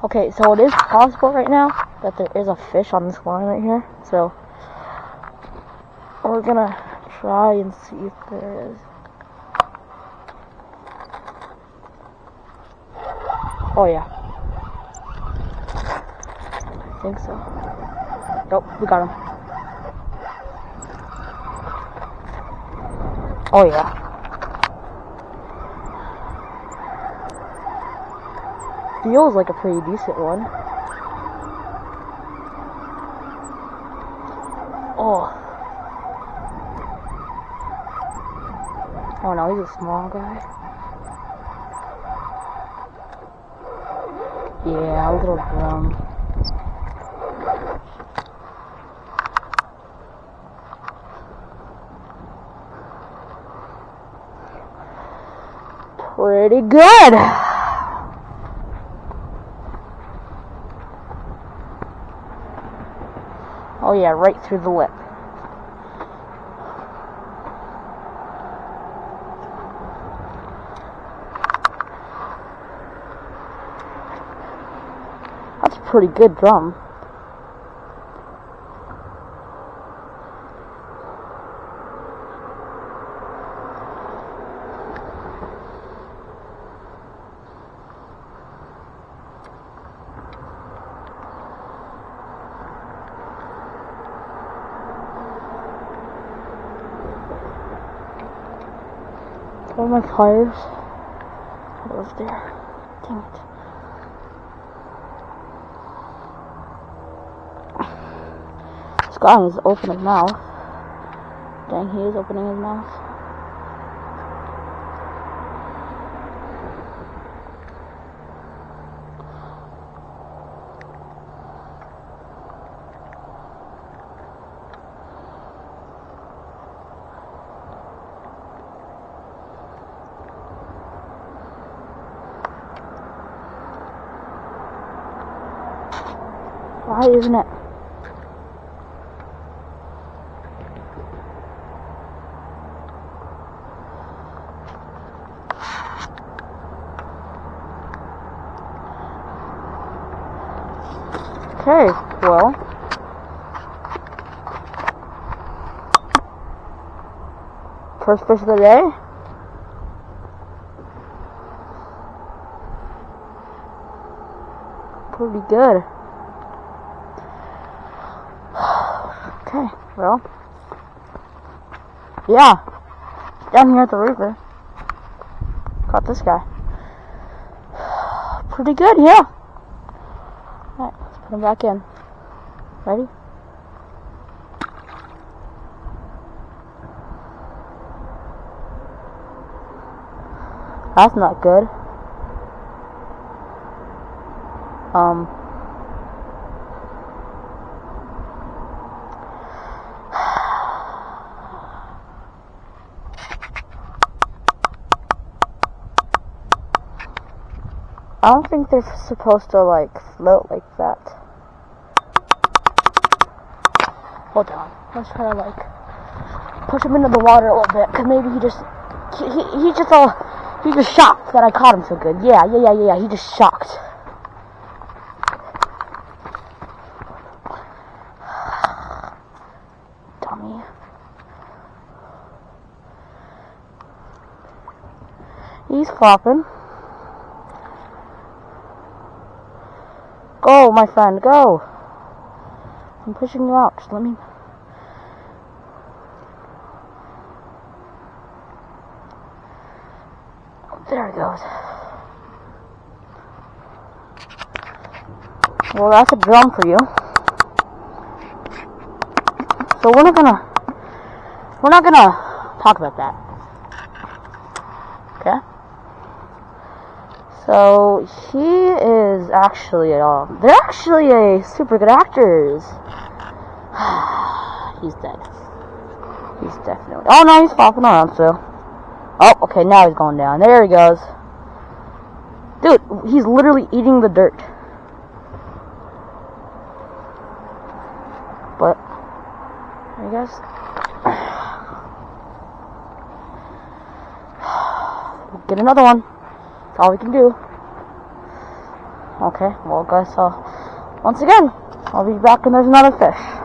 Okay, so it is possible right now that there is a fish on this line right here. So we're gonna try and see if there is. Oh yeah. I think so. Nope, we got him. Oh yeah. Feels like a pretty decent one. Oh. Oh no, he's a small guy. Yeah, a little drum. Pretty good. Oh yeah, right through the lip. That's a pretty good drum. All my pliers. It was there. Dang it. This guy is opening his mouth. Dang, he is opening his mouth. Why isn't it? Okay, well. First fish of the day. Pretty good. Okay, well, yeah, down here at the river, caught this guy. Pretty good, yeah. Alright, let's put him back in. Ready? That's not good. I don't think they're supposed to, like, float like that. Hold on. Let's try to, like, push him into the water a little bit, because maybe he just shocked that I caught him so good. Yeah, he just shocked. Dummy. He's flopping. Go, my friend, go. I'm pushing you out. Just let me. Oh, there he goes. Well, that's a drum for you. So we're not gonna talk about that. Okay? So he is actually they're actually super good actors. He's dead. He's definitely. Oh no, he's flopping around. So. Oh, okay, now he's going down. There he goes. Dude, he's literally eating the dirt. But I guess we'll get another one. That's all we can do. Okay, well guys, once again, I'll be back when there's another fish.